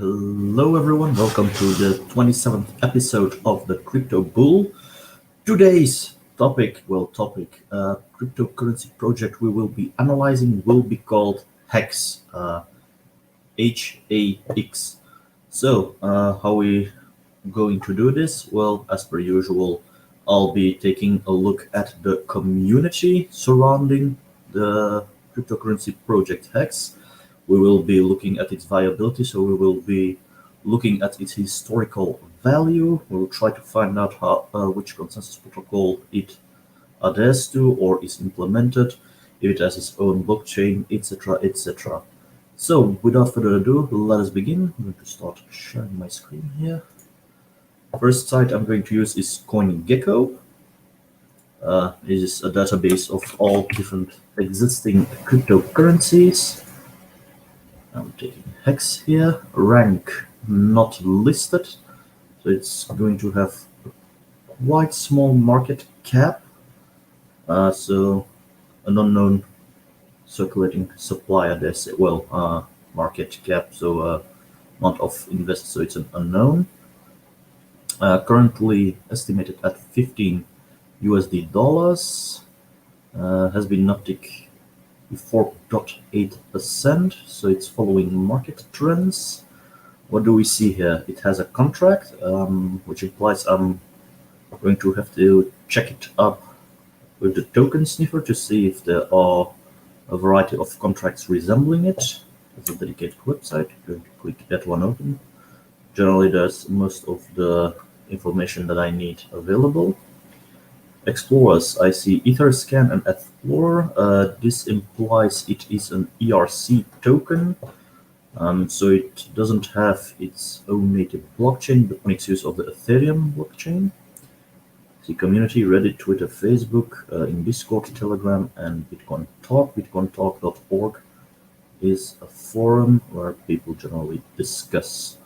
Hello everyone, welcome to the 27th episode of the Crypto Bull. Today's cryptocurrency project we will be analyzing will be called Hex, H-A-X. So, how we going to do this? Well, as per usual, I'll be taking a look at the community surrounding the cryptocurrency project Hex. We will be looking at its viability, so we will be looking at its historical value. We will try to find out which consensus protocol it adheres to or is implemented, if it has its own blockchain, etc., etc. So, without further ado, let us begin. I'm going to start sharing my screen here. First site I'm going to use is CoinGecko. This is a database of all different existing cryptocurrencies. I'm taking Hex here, rank not listed, so it's going to have a quite small market cap, so an unknown circulating supply address, market cap, so amount of investors, so it's an unknown. Currently estimated at $15 has been an uptick 4.8%, so it's following market trends. What do we see here? It has a contract, which implies I'm going to have to check it up with the token sniffer to see if there are a variety of contracts resembling it. It's a dedicated website. I'm going to click that one open. Generally, there's most of the information that I need available. Explorers, I see Etherscan and Explorer. This implies it is an ERC token, so it doesn't have its own native blockchain, but makes use of the Ethereum blockchain. The community, Reddit, Twitter, Facebook, in Discord, Telegram, and Bitcoin Talk. BitcoinTalk.org is a forum where people generally discuss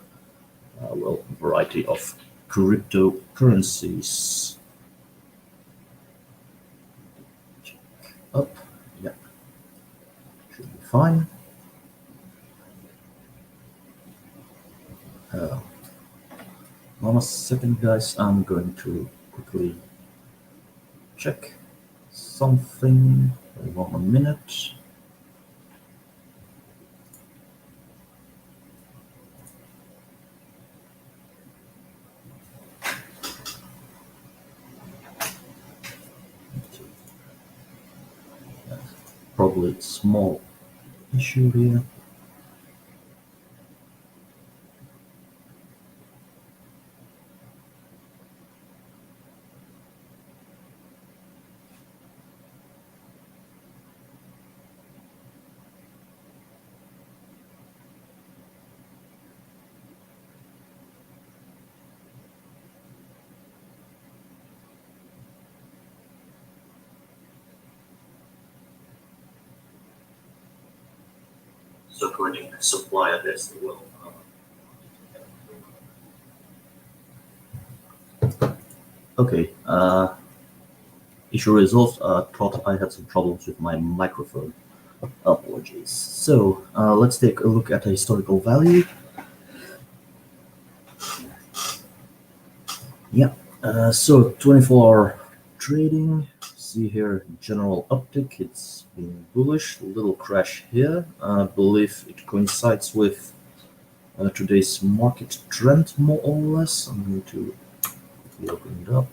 a variety of cryptocurrencies. Up, yeah, should be fine. One second, guys. I'm going to quickly check something. 1 minute. Probably a small issue here. Circulating supply address as well. Okay, issue resolved. Thought I had some problems with my microphone. Apologies. So let's take a look at the historical value. Yeah, so 24-hour trading. See here, general uptick. It's been bullish. A little crash here. I believe it coincides with today's market trend, more or less. I'm going to open it up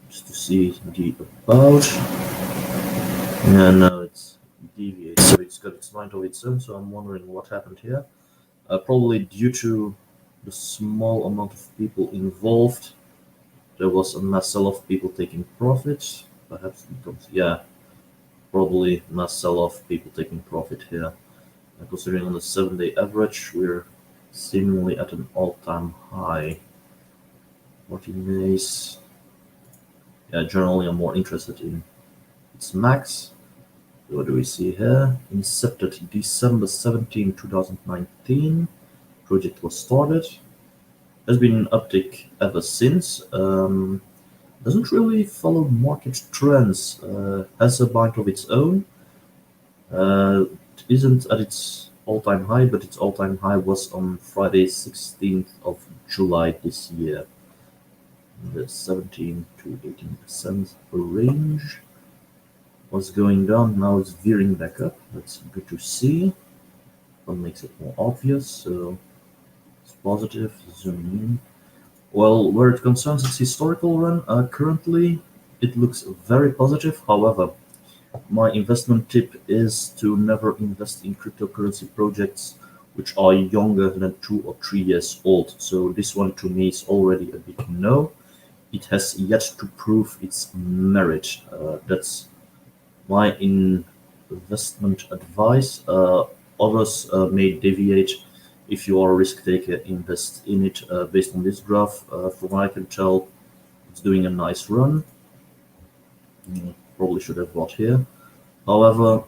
just to see the about. Yeah, no, it's deviated, so it's got its mind of its own. So I'm wondering what happened here. Probably due to the small amount of people involved. There was a mass sell-off, people taking profit. Perhaps because, yeah, probably mass sell-off, people taking profit here. And considering on the 7-day average, we're seemingly at an all-time high. 14 days. Yeah, generally I'm more interested in its max. What do we see here? Incepted December 17, 2019. Project was started. Has been an uptick ever since. Doesn't really follow market trends. Has a mind of its own. It isn't at its all-time high, but its all-time high was on Friday, 16th of July this year. The 17 to 18% range was going down. Now it's veering back up. That's good to see. What makes it more obvious? So it's positive. Zooming in. Well, where it concerns its historical run, currently it looks very positive. However, my investment tip is to never invest in cryptocurrency projects which are younger than 2 or 3 years old. So this one to me is already a big no. It has yet to prove its merit. That's my investment advice. Others may deviate. If you are a risk taker, invest in it based on this graph. From what I can tell, it's doing a nice run. Probably should have bought here. However,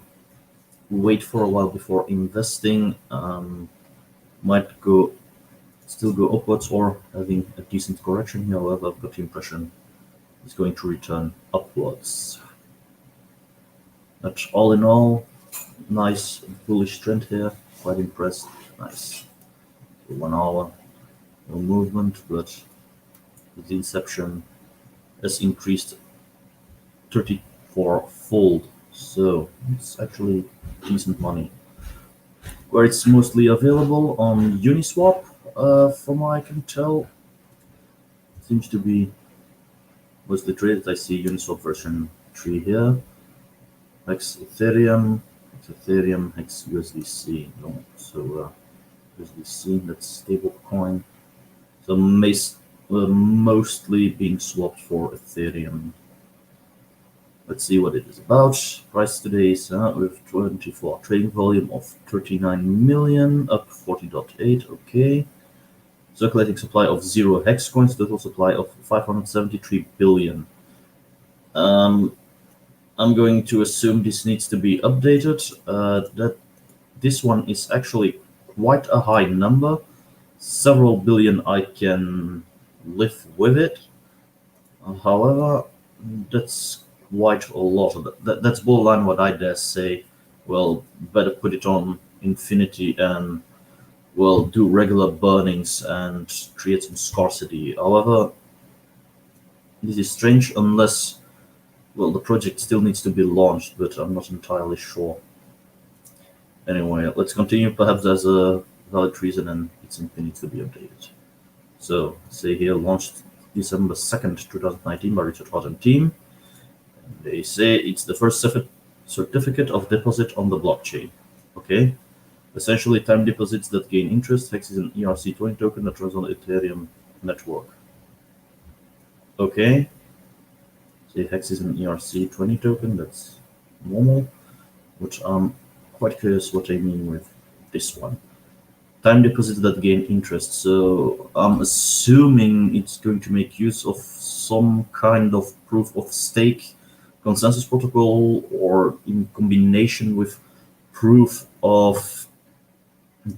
wait for a while before investing. Might still go upwards or having a decent correction here. However, I've got the impression it's going to return upwards. But all in all, nice bullish trend here. Quite impressed. Nice. 1 hour, no movement, but the inception has increased 34-fold. So it's actually decent money. Where it's mostly available on Uniswap, from what I can tell, seems to be mostly traded. I see Uniswap version 3 here. Hex Ethereum, Hex USDC. No, so USDC, that's stable coin. So mostly being swapped for Ethereum. Let's see what it is about. Price today is with 24 trading volume of 39 million, up 40.8. Okay. Circulating supply of 0 hex coins, total supply of 573 billion. I'm going to assume this needs to be updated. That this one is actually quite a high number. Several billion I can live with it. However, that's quite a lot. That's borderline what I dare say. Well, better put it on infinity and well do regular burnings and create some scarcity. However, this is strange unless well the project still needs to be launched, but I'm not entirely sure. Anyway, let's continue. Perhaps there's a valid reason and it simply needs to be updated. So say here launched December 2nd, 2019 by Richard Hart and team. They say it's the first certificate of deposit on the blockchain. Okay. Essentially, time deposits that gain interest. Hex is an ERC20 token that runs on the Ethereum network. Okay. Say Hex is an ERC20 token. That's normal. Which I'm quite curious what I mean with this one. Time deposits that gain interest. So I'm assuming it's going to make use of some kind of proof of stake consensus protocol or in combination with proof of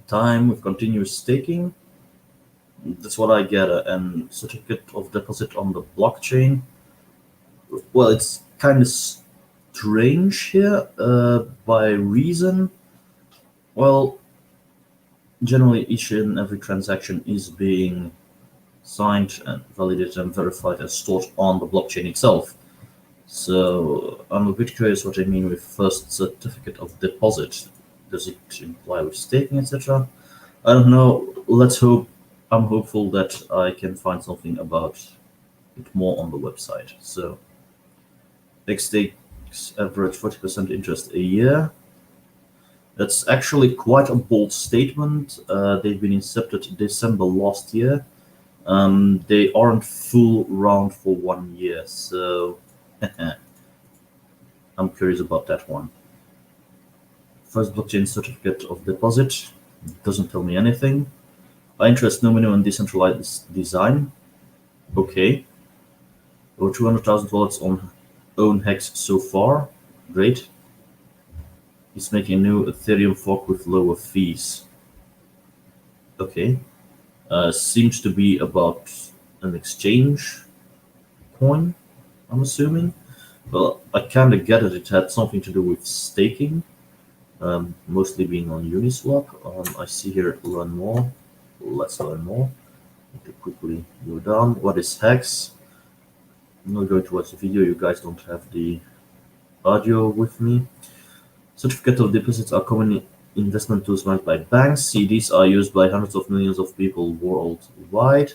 time with continuous staking. That's what I get. And certificate of deposit on the blockchain. Well, it's kind of strange here by reason. Well, generally each and every transaction is being signed and validated and verified and stored on the blockchain itself. So I'm a bit curious what I mean with first certificate of deposit. Does it imply with staking, etc.? I don't know. Let's hope. I'm hopeful that I can find something about it more on the website. So Hex takes average 40% interest a year. That's actually quite a bold statement. They've been incepted December last year. They aren't full round for 1 year, so I'm curious about that one. First blockchain certificate of deposit doesn't tell me anything. High interest, no minimum decentralized design. Okay. Over 200,000 wallets on own Hex so far. Great. He's making a new Ethereum fork with lower fees. Okay. Seems to be about an exchange coin, I'm assuming. Well, I kind of get it. It had something to do with staking. mostly being on Uniswap. I see here learn more. Let's learn more. To quickly go down. What is Hex? I'm not going to watch the video. You guys don't have the audio with me. Certificate of deposits are common investment tools managed by banks. CDs are used by hundreds of millions of people worldwide,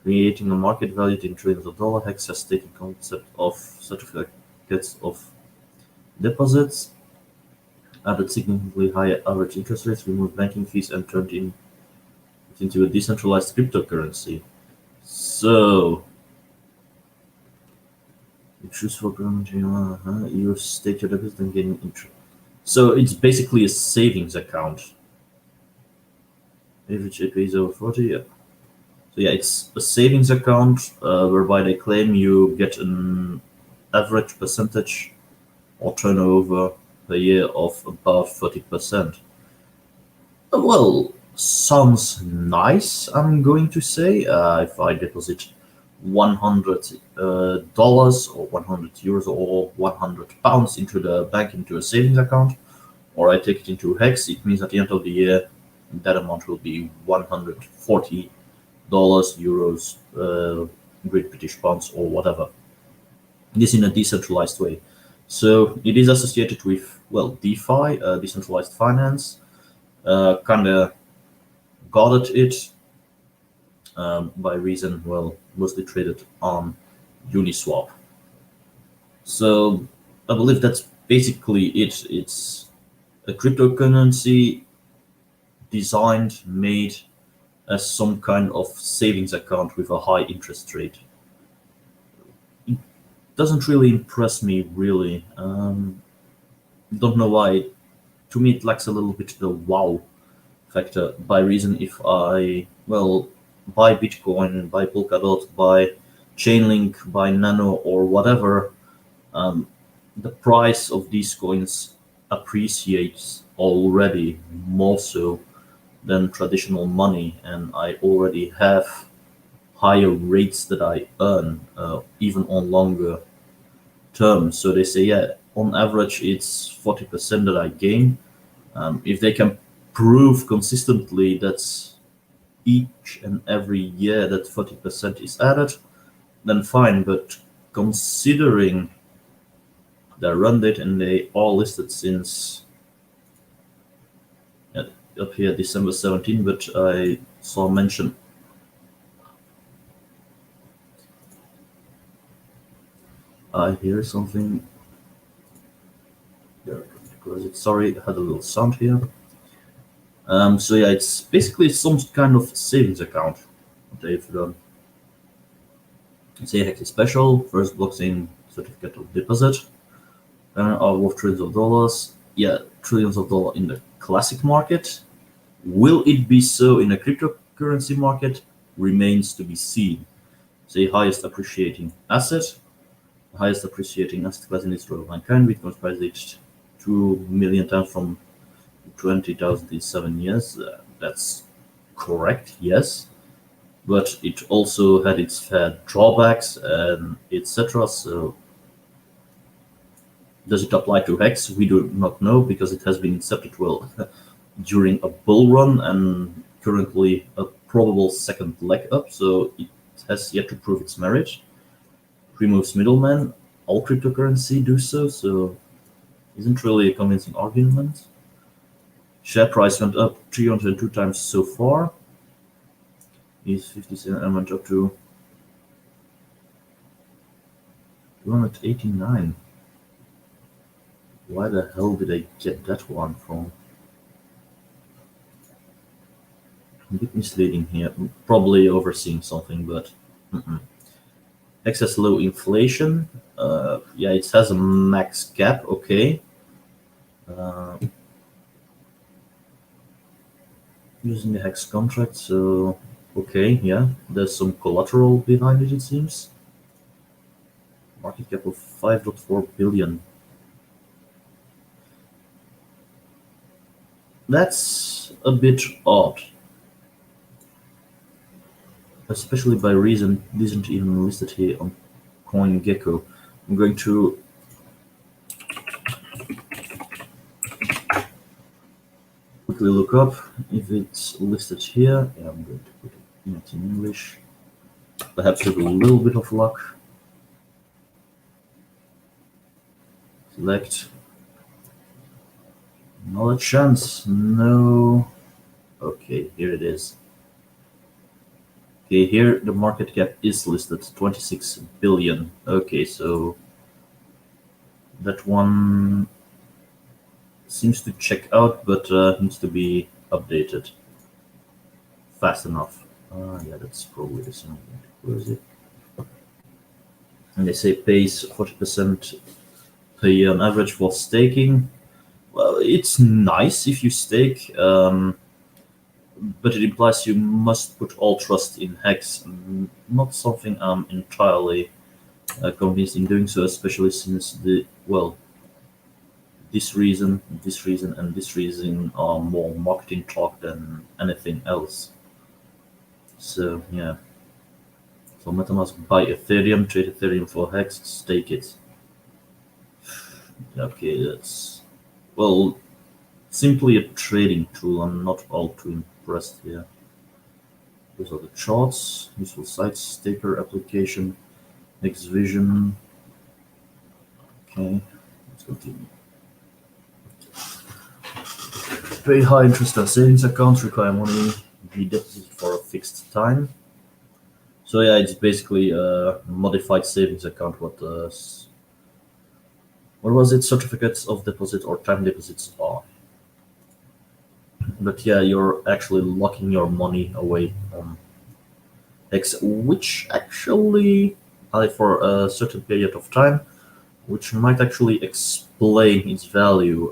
creating a market valued in trillions of dollars. Hex has taken concept of certificates of deposits, added significantly higher average interest rates, removed banking fees, and turned it into a decentralized cryptocurrency. So, you choose for you stake your deposit and gain interest. So it's basically a savings account. Average API is over 40, yeah. So yeah, it's a savings account whereby they claim you get an average percentage or turnover per year of about 30%. Well, sounds nice, I'm going to say. If I deposit $100 or 100 euros or 100 pounds into the bank into a savings account, or I take it into Hex, it means at the end of the year that amount will be $140, euros, Great British pounds, or whatever. This in a decentralized way. So it is associated with, well, DeFi, decentralized finance. Kind of got at it by reason, well, mostly traded on Uniswap. So I believe that's basically it. It's a cryptocurrency designed, made as some kind of savings account with a high interest rate. It doesn't really impress me, really. Don't know why. To me, it lacks a little bit the wow factor. By reason, if I, well, buy Bitcoin, buy Polkadot, buy Chainlink, buy Nano, or whatever, the price of these coins appreciates already more so than traditional money, and I already have higher rates that I earn, even on longer terms. So they say, yeah, on average, it's 40% that I gain. If they can prove consistently that each and every year that 40% is added, then fine. But considering the run date and they all listed since up here December 17, but I saw mention. I hear something. Sorry, I had a little sound here. So yeah, it's basically some kind of savings account they've done. It's a Hex special, first blockchain certificate of deposit, are worth trillions of dollars. Yeah, trillions of dollars in the classic market. Will it be so in a cryptocurrency market? Remains to be seen. The highest appreciating asset, the highest appreciating asset class in the history of mankind. Bitcoin's price reached 2 million times from 20,000 in 7 years. That's correct, yes. But it also had its fair drawbacks and etc. So does it apply to Hex? We do not know because it has been incepted well during a bull run and currently a probable second leg up. So it has yet to prove its merit. Removes middlemen. All cryptocurrency do so. So isn't really a convincing argument. Share price went up 302 times so far. Is 57 and went up to 289. Why the hell did I get that one from? A bit misleading here. Probably overseeing something, but excess low inflation. Yeah, it has a max cap. Okay. Using the Hex contract, so okay, yeah, there's some collateral behind it. It seems. Market cap of 5.4 billion. That's a bit odd. Especially by reason it isn't even listed here on CoinGecko. I'm going to quickly look up if it's listed here. Yeah, I'm going to put it in English. Perhaps with a little bit of luck. Select. Not a chance. No. Okay, here it is. Okay, here the market cap is listed 26 billion. Okay, so that one seems to check out, but needs to be updated fast enough. Yeah, that's probably the same. Where is it? And they say pays 40% per year on average for staking. Well, it's nice if you stake, but it implies you must put all trust in Hex. Not something I'm entirely convinced in doing so, especially since this reason, and this reason are more marketing talk than anything else. So yeah. So MetaMask buy Ethereum, trade Ethereum for Hex, stake it. Okay, that's well simply a trading tool. I'm not all too impressed here. Those are the charts, useful sites, staker application, Xvision. Okay, let's continue. Pay high interest on savings accounts, require money, be deposited for a fixed time. So yeah, it's basically a modified savings account. What was it? Certificates of deposit or time deposits are. But yeah, you're actually locking your money away on X, which actually, for a certain period of time, which might actually explain its value.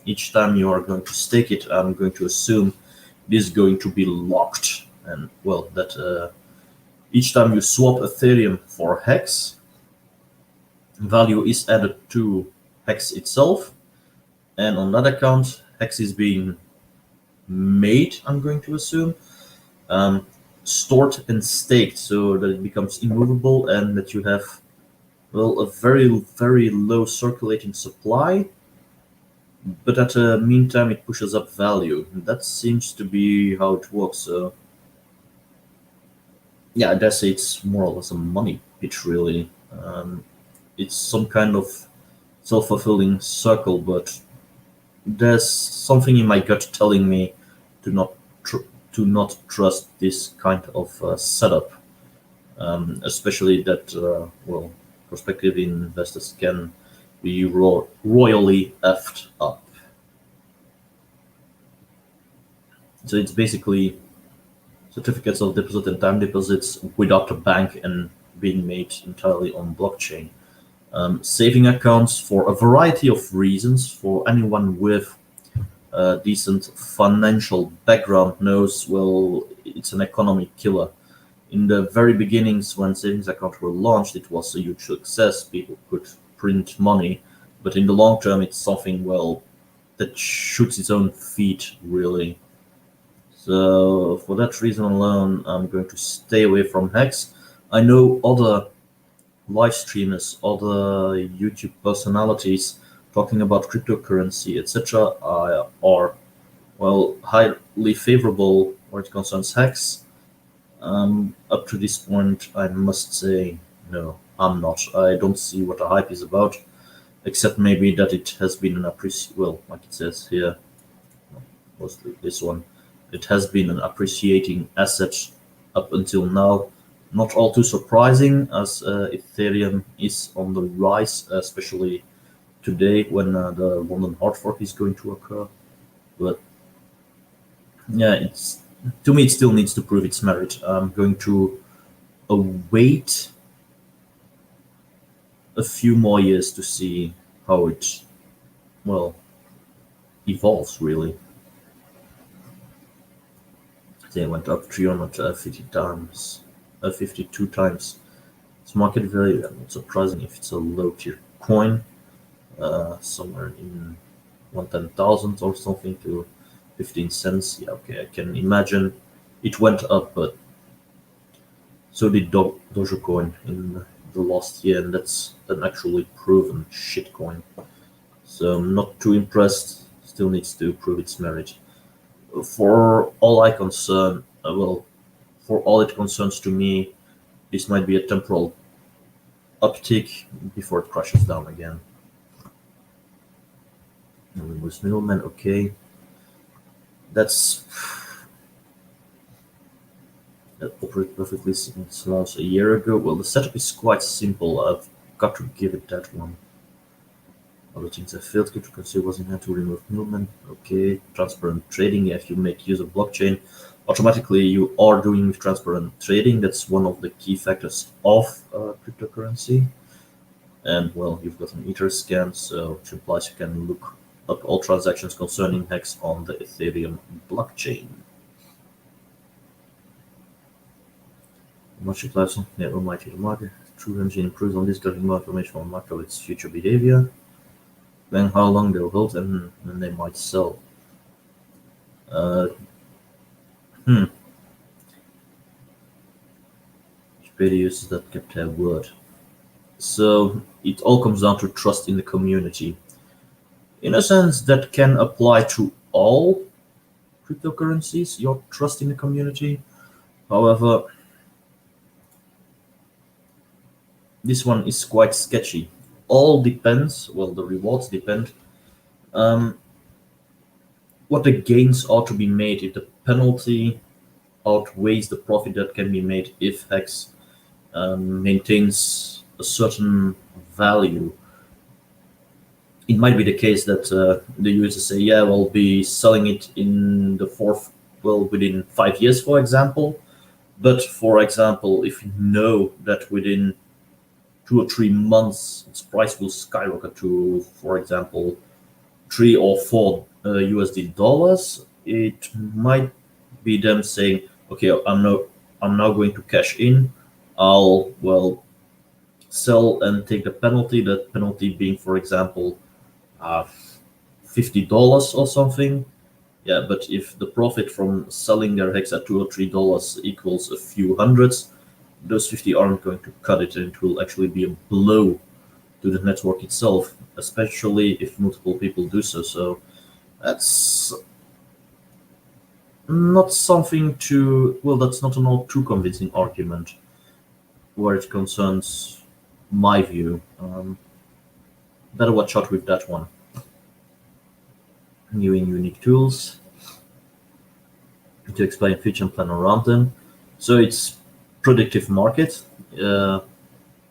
Each time you are going to stake it, I'm going to assume it is going to be locked, and well, that each time you swap Ethereum for Hex, value is added to Hex itself, and on that account, Hex is being made, I'm going to assume, stored and staked so that it becomes immovable and that you have, well, a very, very low circulating supply, but at the meantime it pushes up value. That seems to be how it works. So yeah, I guess it's more or less a money pitch, really. It's some kind of self-fulfilling circle, but there's something in my gut telling me to not to not trust this kind of setup, especially that well, prospective investors can be royally effed up. So it's basically certificates of deposit and time deposits without a bank and being made entirely on blockchain. Saving accounts for a variety of reasons. For anyone with a decent financial background knows, well, it's an economy killer. In the very beginnings, when savings accounts were launched, it was a huge success. People could print money, but in the long term, it's something, well, that shoots its own feet, really. So for that reason alone, I'm going to stay away from Hex. I know other live streamers, other YouTube personalities talking about cryptocurrency, etc., are, well, highly favorable when it concerns Hex. Up to this point, I must say, no, I'm not. I don't see what the hype is about, except maybe that it has been an well, like it says here, mostly this one, it has been an appreciating asset up until now. Not all too surprising, as Ethereum is on the rise, especially today when the London hard fork is going to occur. But yeah, it's to me it still needs to prove its merit. I'm going to await a few more years to see how it, well, evolves, really. They went up 350 times, 52 times. Its market value. I'm not surprising if it's a low tier coin, somewhere in 110,000 or something to 15 cents. Yeah, okay, I can imagine it went up, but so did Dogecoin in the last year, and that's an actually proven shitcoin. So I'm not too impressed. Still needs to prove its merit. For all I concern, for all it concerns to me, this might be a temporal uptick before it crashes down again. Removes middleman, okay. That's that operated perfectly since launch a year ago. Well, the setup is quite simple. I've got to give it that one. Other things have failed. Cryptocurrency wasn't had to remove middlemen. Okay, transparent trading. If you make use of blockchain, automatically you are doing transparent trading. That's one of the key factors of cryptocurrency. And well, you've got an Ether scan, so which implies you can look up all transactions concerning Hex on the Ethereum blockchain. Much applies on the almighty market. True engine improves on this, getting more information on market of its future behavior. Then how long they'll hold and when they might sell. Uh, hmm. Wikipedia uses that kept their word. So it all comes down to trust in the community. In a sense, that can apply to all cryptocurrencies, your trust in the community. However, this one is quite sketchy. All depends, well, the rewards depend, um, what the gains are to be made if the penalty outweighs the profit that can be made if Hex maintains a certain value. It might be the case that the users say, yeah, we'll be selling it in the within 5 years, for example. But for example, if you know that within 2 or 3 months its price will skyrocket to, for example, 3 or 4 USD dollars, it might be them saying, okay, I'm now going to cash in. I'll sell and take the penalty. That penalty being, for example, uh, $50 or something. Yeah, but if the profit from selling their hex at $2 or $3 equals a few hundreds, those 50 aren't going to cut it, and it will actually be a blow to the network itself, especially if multiple people do so. So that's not something to, well, that's not an all too convincing argument where it concerns my view. Better watch out with that one. New and unique tools to explain future and plan around them. So it's predictive market,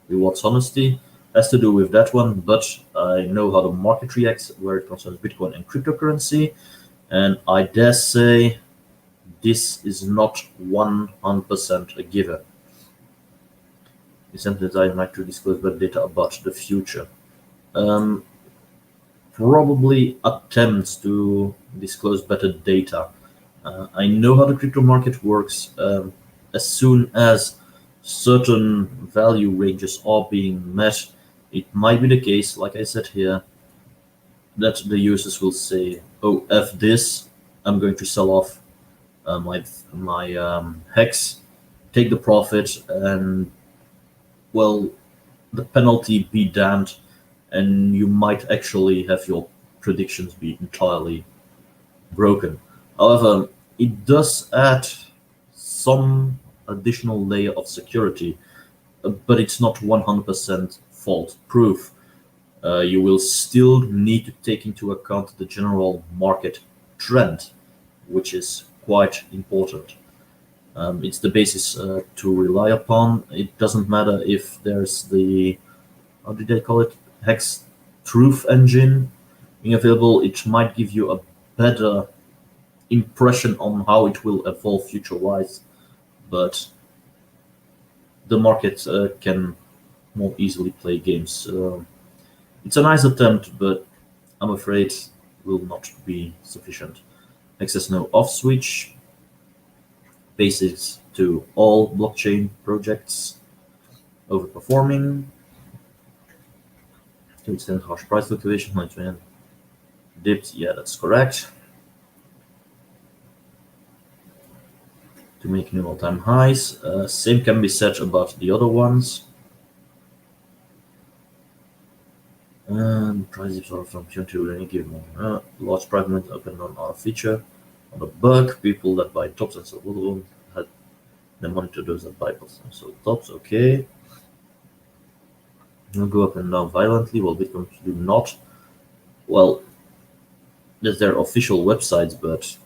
rewards honesty, has to do with that one, but I know how the market reacts where it concerns Bitcoin and cryptocurrency, and I dare say this is not 100% a given. It's simply that I like to disclose better data about the future. Um, Probably attempts to disclose better data. I know how the crypto market works. As soon as certain value ranges are being met, it might be the case, like I said here, that the users will say, "Oh, f this, I'm going to sell off my hex, take the profit, and well, the penalty be damned," and you might actually have your predictions be entirely broken. However, it does add some additional layer of security, but it's not 100% fault proof. You will still need to take into account the general market trend, which is quite important. It's the basis to rely upon. It doesn't matter if there's the, how did they call it, Hex Truth Engine being available. It might give you a better impression on how it will evolve future-wise, but the market can more easily play games. It's a nice attempt, but I'm afraid will not be sufficient. Access no off switch, basics to all blockchain projects, overperforming, to extend harsh price fluctuation, dipped, yeah, that's correct. To make new all-time highs. Same can be said about the other ones. And prices are from Q2 any given large fragment open on our feature. On the bug, people that buy tops and sell little had the money to those that buy bottoms and sell tops. Okay. Will go up and down violently, while Bitcoin do not. Well, there's their official websites, but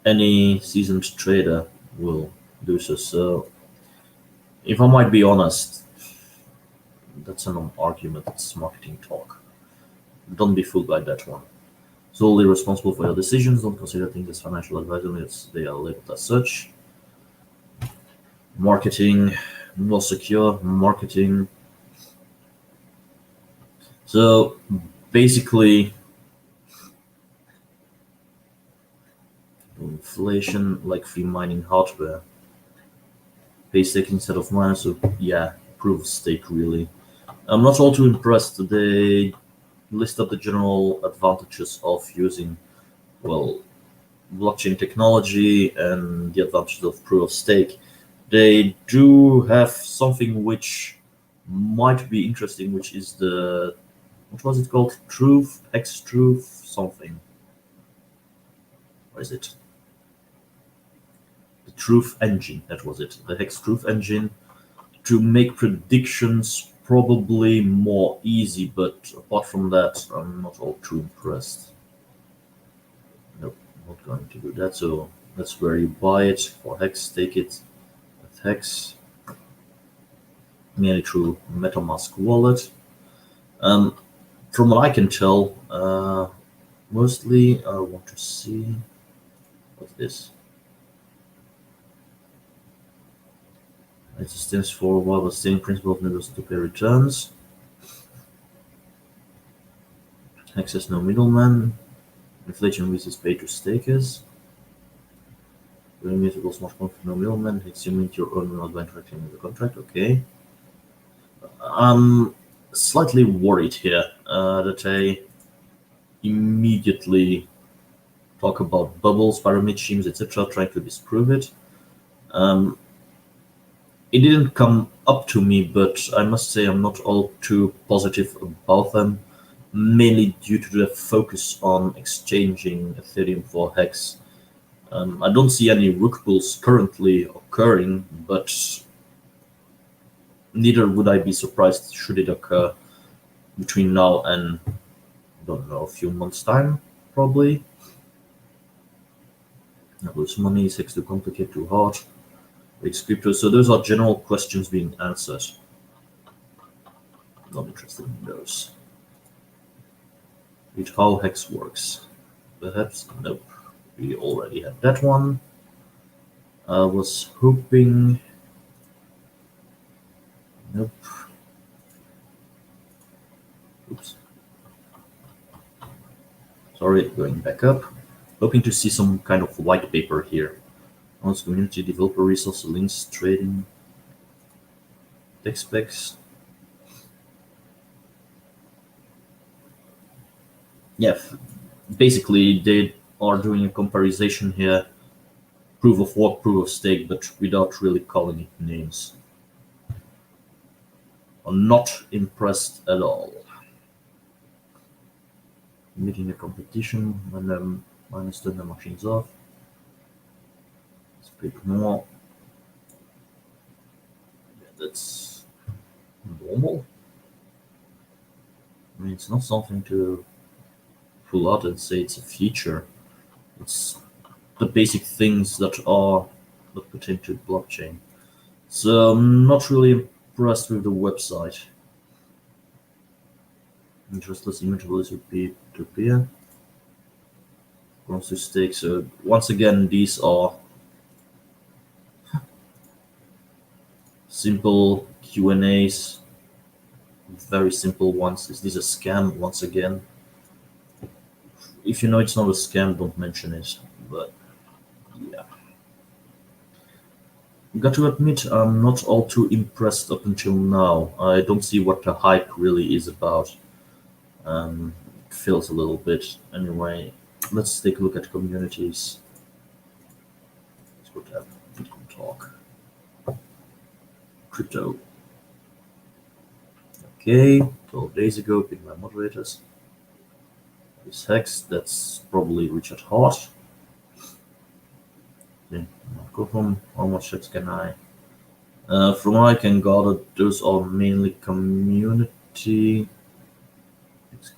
any seasoned trader will do so. So, if I might be honest, that's a non-argument. It's marketing talk. Don't be fooled by that one. Solely responsible for your decisions. Don't consider things as financial advice unless they are labeled as such. Marketing, more secure marketing. So basically, inflation like free mining hardware. Pay stake instead of mine. So yeah, proof of stake really. I'm not all too impressed. They list up the general advantages of using, well, blockchain technology and the advantages of proof of stake. They do have something which might be interesting, which is the, what was it called? Truth, Hex Truth, something. What is it? The Truth Engine, that was it. The Hex Truth Engine to make predictions probably more easy, but apart from that, I'm not all too impressed. Nope, not going to do that. So that's where you buy it for Hex, take it with Hex, merely through MetaMask wallet. From what I can tell, mostly I want to see what's this. It stands for while the same principle of needles to pay returns. Hex has no middleman. Inflation risk is paid to stakers. Immutable smart contract, no middleman. Hex you mint your own not by interacting with the contract. Okay. I'm slightly worried here that I immediately talk about bubbles, pyramid schemes, etc., trying to disprove it. It didn't come up to me, but I must say I'm not all too positive about them, mainly due to the focus on exchanging Ethereum for Hex. I don't see any rug pulls currently occurring, but neither would I be surprised should it occur between now and, I don't know, a few months' time, probably. Not lose money, Hex too complicated, too hard. It's crypto. So those are general questions being answered. Not interested in those. Read how Hex works. Perhaps? Nope. We already had that one. I was hoping. Nope. Oops. Sorry, going back up. Hoping to see some kind of white paper here. Also, community developer resource links, trading, tech specs. Yeah, basically they are doing a comparison here, proof of work, proof of stake, but without really calling it names. I'm not impressed at all. Meeting the competition when minus turn the machines off. Speak more. Yeah, that's normal. I mean, it's not something to pull out and say it's a feature. It's the basic things that are that pertain to blockchain. So I'm not really impressed with the website. Interestless immutables would be to peer. Comes to stake. So once again, these are simple Q&As, very simple ones. Is this a scam? Once again, if you know it's not a scam, don't mention it. But yeah, got to admit, I'm not all too impressed up until now. I don't see what the hype really is about. It feels a little bit. Anyway, let's take a look at communities. Let's go to Bitcoin Talk. Crypto. Okay, 12 days ago, pick my moderators. Is Hex, that's probably Richard Hart. Okay, go from how much Hex can I? From what I can gather, those are mainly community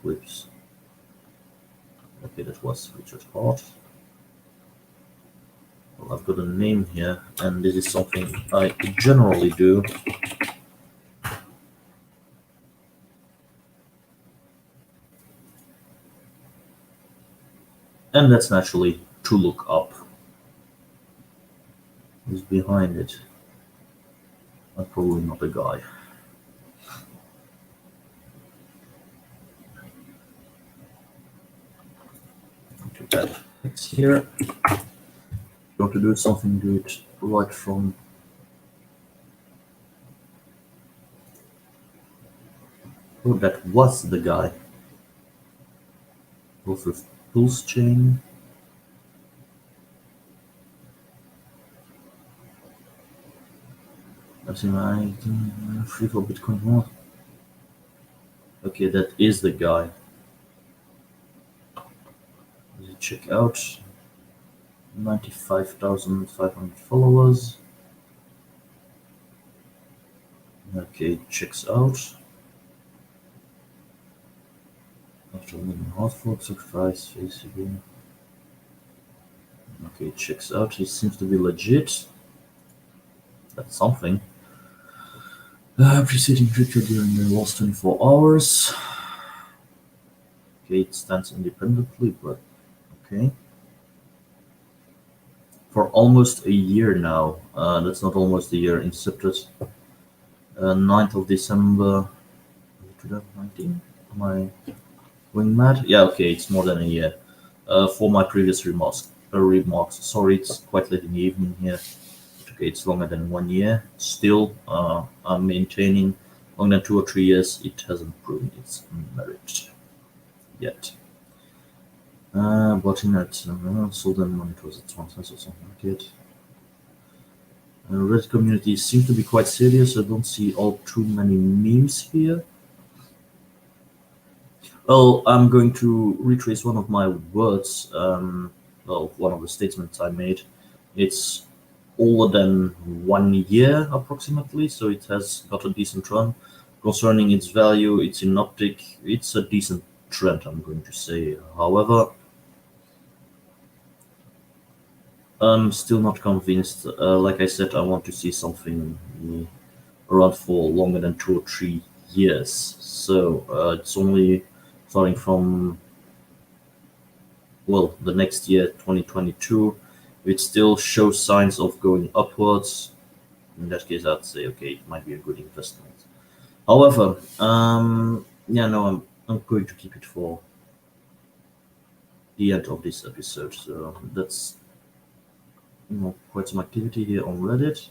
clips. Okay, that was Richard Hart. Well, I've got a name here, and this is something I generally do. And that's naturally to look up. Who's behind it? Probably not a guy. Too bad. Next here. If you want to do something, do it right from. Oh, that was the guy. Both with pulse chain. That's in my free for Bitcoin more. Okay, that is the guy. Check out 95,500 followers. Okay, checks out. After winning hard fork, sacrifice, face again. Okay, checks out. He seems to be legit. That's something. Preceding crypto during the last 24 hours. Okay, it stands independently, but okay. For almost a year now. That's not almost a year. Incepted 9th of December 2019. Am I going mad? Yeah, okay, it's more than a year. For my previous remarks. Sorry, it's quite late in the evening here. Okay, it's longer than 1 year. Still, I'm maintaining longer than 2 or 3 years. It hasn't proven its merit yet. Botting at sold them when it was at 1 cent or something like it. Reddit community seems to be quite serious. I don't see all too many memes here. Well, I'm going to retrace one of my words. One of the statements I made. It's older than 1 year approximately, so it has got a decent run. Concerning its value, it's in uptick. It's a decent trend, I'm going to say. However, I'm still not convinced. Like I said, I want to see something around for longer than 2 or 3 years. So it's only starting from the next year, 2022. It still shows signs of going upwards. In that case, I'd say okay, it might be a good investment. However, I'm going to keep it for the end of this episode. So that's quite some activity here on Reddit,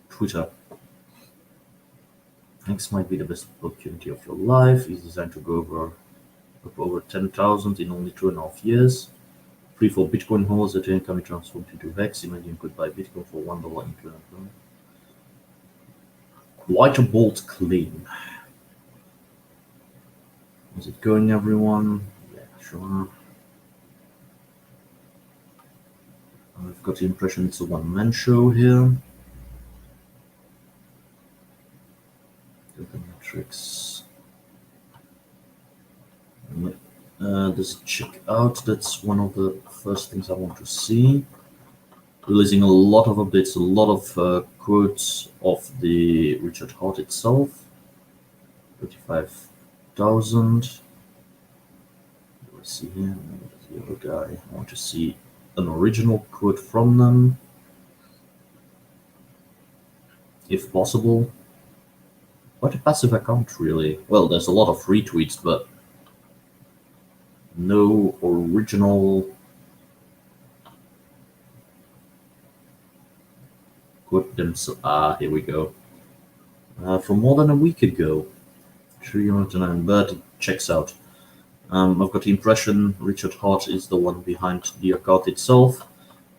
Twitter. X might be the best opportunity of your life. It's designed to go over 10,000 in only 2.5 years. Free for Bitcoin holders that can be transformed into Hex. Imagine you could buy Bitcoin for $1 in 2.5. Quite a bold claim. Is it going, everyone? Yeah, sure. I've got the impression it's a one-man show here. The metrics. This check out. That's one of the first things I want to see. Releasing a lot of updates, a lot of quotes of the Richard Hart itself. 35,000. Let's see here. The other guy. I want to see an original quote from them, if possible. Quite a passive account, really. Well, there's a lot of retweets, but no original quote themselves. Here we go. From more than a week ago. 309, but it checks out. I've got the impression Richard Hart is the one behind the account itself,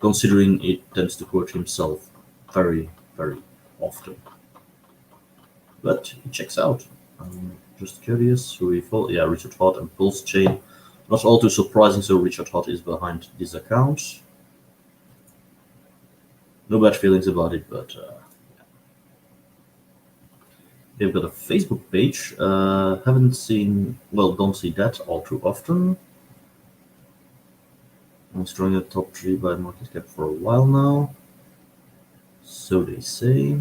considering it tends to quote himself very, very often. But it checks out. I'm just curious who he follows. Yeah, Richard Hart and Pulse Chain. Not all too surprising, so Richard Hott is behind this account. No bad feelings about it, but they've got a Facebook page. Don't see that all too often. I'm strong at top 3 by market cap for a while now. So they say.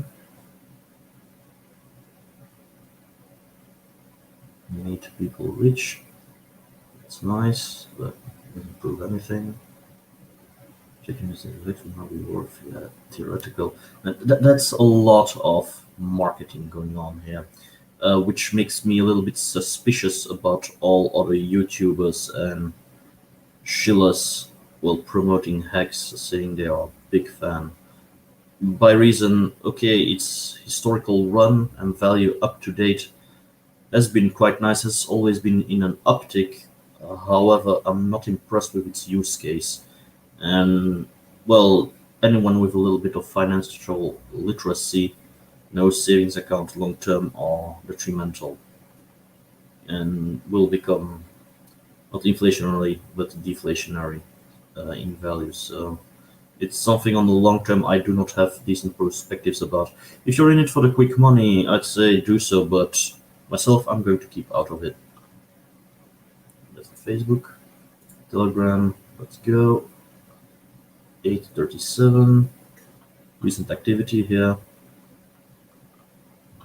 Made people rich. It's nice, but doesn't prove anything. Checking this will not be worth theoretical. That's a lot of marketing going on here, which makes me a little bit suspicious about all other YouTubers and shillers promoting Hex, saying they are a big fan. By reason, okay, its historical run and value up to date has been quite nice, has always been in an uptick. However, I'm not impressed with its use case. And, anyone with a little bit of financial literacy knows savings account long term are detrimental and will become not inflationary but deflationary in value. So it's something on the long term I do not have decent perspectives about. If you're in it for the quick money, I'd say do so, but myself, I'm going to keep out of it. That's Facebook, Telegram, let's go. 8:37. Recent activity here.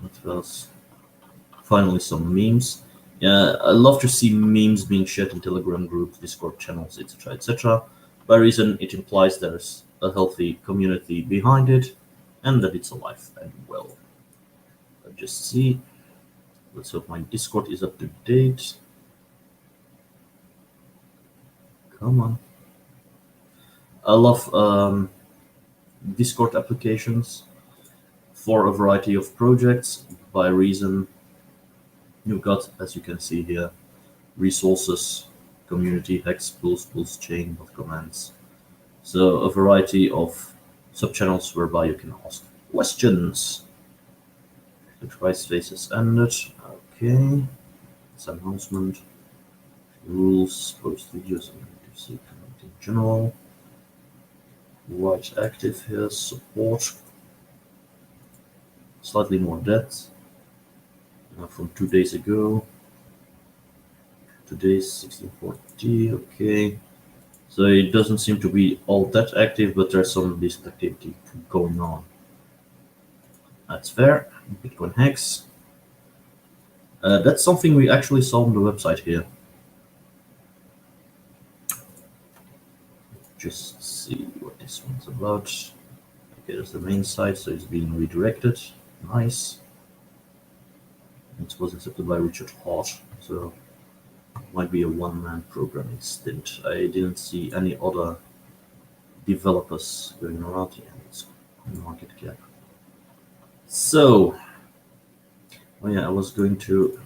What else? Finally, some memes. Yeah, I love to see memes being shared in Telegram groups, Discord channels, etc., etc. By reason, it implies there's a healthy community behind it, and that it's alive and well. Let's just see. Let's hope my Discord is up to date. Come on. I love Discord applications for a variety of projects. By reason, you've got, as you can see here, resources, community, hex, pulse, chain of commands. So a variety of subchannels whereby you can ask questions. The twice faces ended. Okay. It's an announcement. Rules, post videos, I'm going to see comment in general. Right active here, support. Slightly more depth. From 2 days ago. Today's 1640, okay. So it doesn't seem to be all that active, but there's some decent activity going on. That's fair. Bitcoin Hex. That's something we actually saw on the website here. Just see what this one's about. Okay, that's the main site, so it's being redirected. Nice. It was accepted by Richard Hott, so it might be a one-man programming stint. I didn't see any other developers going around here. It's market cap. So, I was going to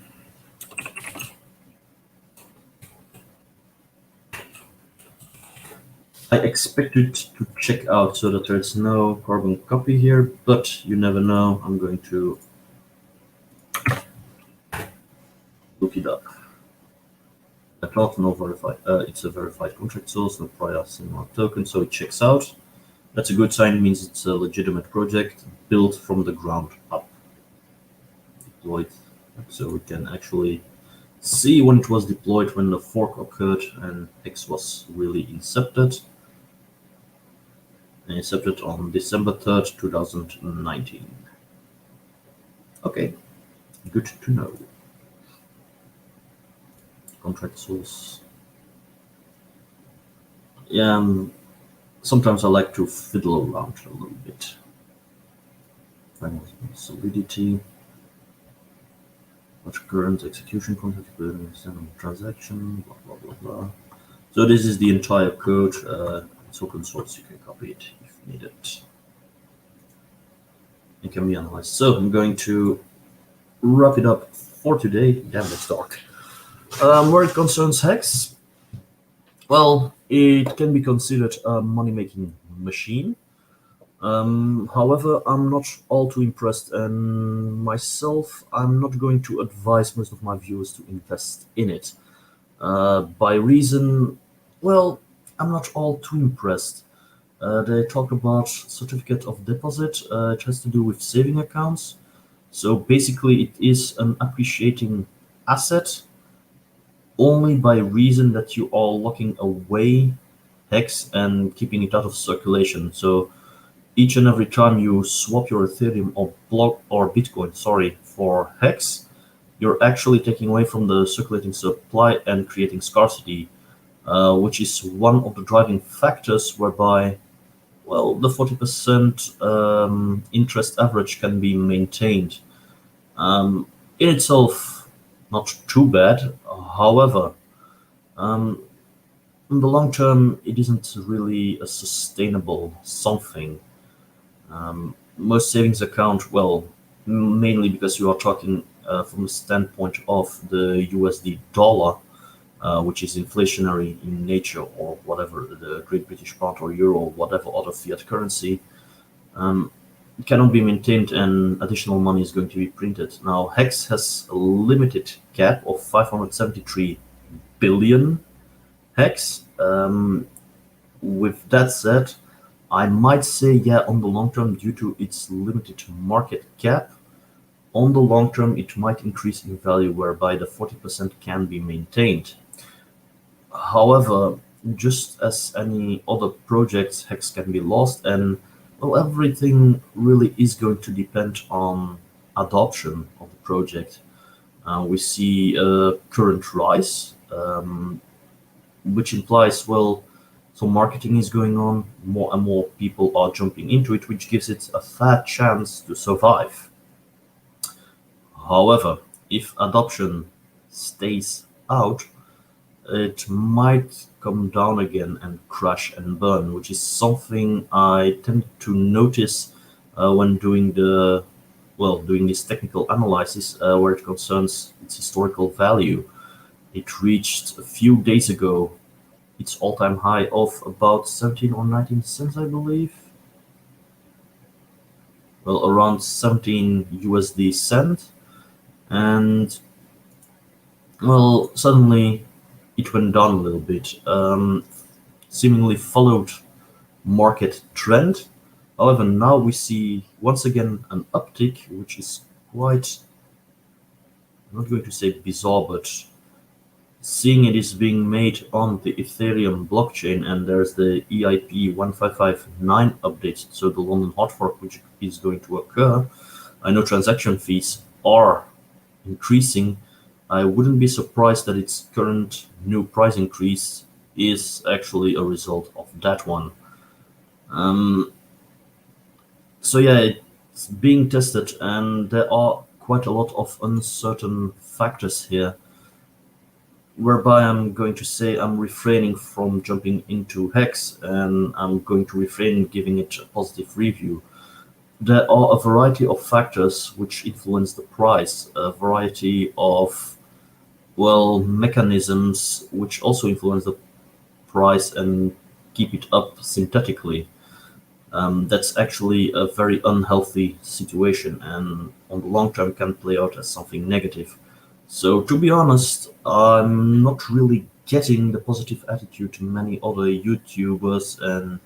I expected to check out so that there's no carbon copy here, but you never know. I'm going to look it up. I thought no verified. It's a verified contract source, no prior similar token, so it checks out. That's a good sign. It means it's a legitimate project built from the ground up. Deployed, so we can actually see when it was deployed, when the fork occurred, and Hex was really incepted. And incepted on December 3rd, 2019. Okay, good to know. Contract source. Yeah, sometimes I like to fiddle around a little bit. Final solidity. Much current execution context, transaction, blah blah blah blah. So this is the entire code. It's open source. You can copy it if needed. It can be analyzed. So I'm going to wrap it up for today. Damn, it's dark. Where it concerns Hex, well, it can be considered a money-making machine. However, I'm not all too impressed, and myself, I'm not going to advise most of my viewers to invest in it. By reason, well, I'm not all too impressed. They talk about certificate of deposit. It has to do with saving accounts. So basically, it is an appreciating asset only by reason that you are locking away Hex and keeping it out of circulation. So each and every time you swap your Ethereum or block or Bitcoin, sorry, for Hex, you're actually taking away from the circulating supply and creating scarcity, which is one of the driving factors whereby, well, the 40% interest average can be maintained. Um, in itself, not too bad. However, um, in the long term, it isn't really a sustainable something. Most savings account, well, mainly because you are talking from the standpoint of the USD dollar, which is inflationary in nature, or whatever, the Great British Pound or Euro, or whatever other fiat currency, um, cannot be maintained and additional money is going to be printed. Now, Hex has a limited cap of 573 billion Hex. With that said, I might say, yeah, on the long term, due to its limited market cap, on the long term, it might increase in value, whereby the 40% can be maintained. However, just as any other projects, Hex can be lost, and well, everything really is going to depend on adoption of the project. We see a current rise, which implies, well, so marketing is going on, more and more people are jumping into it, which gives it a fair chance to survive. However, if adoption stays out, it might come down again and crash and burn, which is something I tend to notice when doing this technical analysis where it concerns its historical value. It reached a few days ago its all-time high of about 17 or 19 cents, I believe. Well, around 17 USD cent, and well, suddenly it went down a little bit. Seemingly followed market trend. However, now we see once again an uptick, which is quite, I'm not going to say bizarre, but seeing it is being made on the Ethereum blockchain, and there's the EIP 1559 update, so the London hot fork, which is going to occur. I know transaction fees are increasing. I wouldn't be surprised that its current new price increase is actually a result of that one. Um, so yeah, it's being tested, and there are quite a lot of uncertain factors here, whereby I'm going to say I'm refraining from jumping into Hex, and I'm going to refrain giving it a positive review. There are a variety of factors which influence the price, a variety of, well, mechanisms which also influence the price and keep it up synthetically. That's actually a very unhealthy situation, and on the long term can play out as something negative. So, to be honest, I'm not really getting the positive attitude many other YouTubers and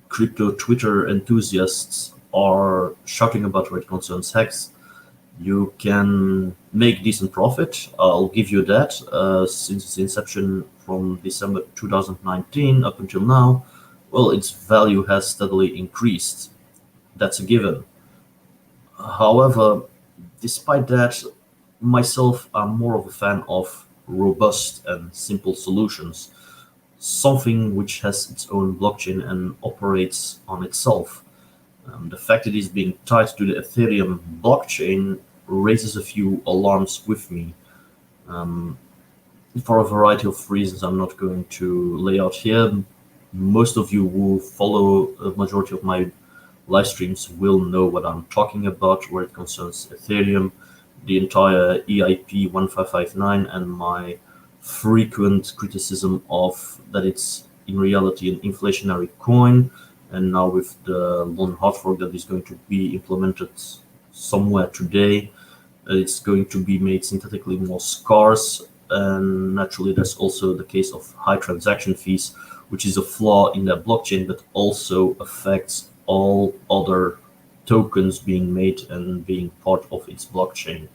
crypto Twitter enthusiasts are shouting about when it concerns Hex. You can make decent profit, I'll give you that. Since its inception from December 2019 up until now, well, its value has steadily increased. That's a given. However, despite that, myself, I'm more of a fan of robust and simple solutions, something which has its own blockchain and operates on itself. The fact it is being tied to the Ethereum blockchain raises a few alarms with me. Um, for a variety of reasons I'm not going to lay out here. Most of you who follow a majority of my live streams will know what I'm talking about where it concerns Ethereum, the entire EIP 1559, and my frequent criticism of that it's in reality an inflationary coin, and now with the London hard fork that is going to be implemented somewhere today, it's going to be made synthetically more scarce. and naturally there's also the case of high transaction fees, which is a flaw in the blockchain that also affects all other tokens being made and being part of its blockchain.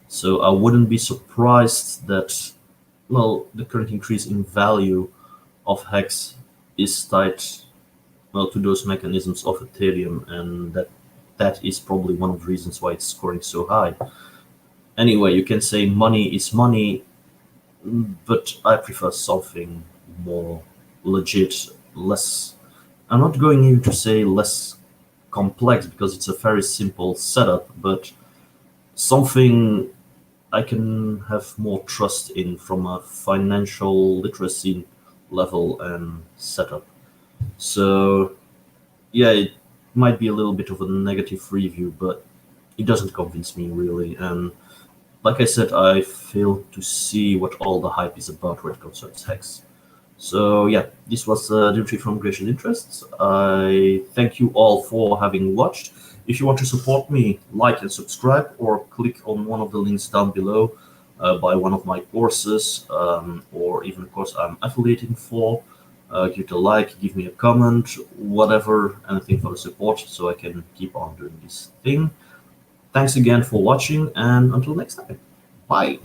So I wouldn't be surprised that, well, the current increase in value of Hex is tied, well, to those mechanisms of Ethereum, and that is probably one of the reasons why it's scoring so high. Anyway, you can say money is money, but I prefer something more legit, less. I'm not going even to say less complex because it's a very simple setup, but something I can have more trust in from a financial literacy level and setup. So, yeah, it might be a little bit of a negative review, but it doesn't convince me really. And like I said, I fail to see what all the hype is about when it concerns Hex. So yeah, this was Dimitri from Creation Interests. I thank you all for having watched. If you want to support me, like and subscribe, or click on one of the links down below, buy one of my courses, or even a course I'm affiliating for. Give it a like, give me a comment, whatever, anything for the support, so I can keep on doing this thing. Thanks again for watching, and until next time, bye.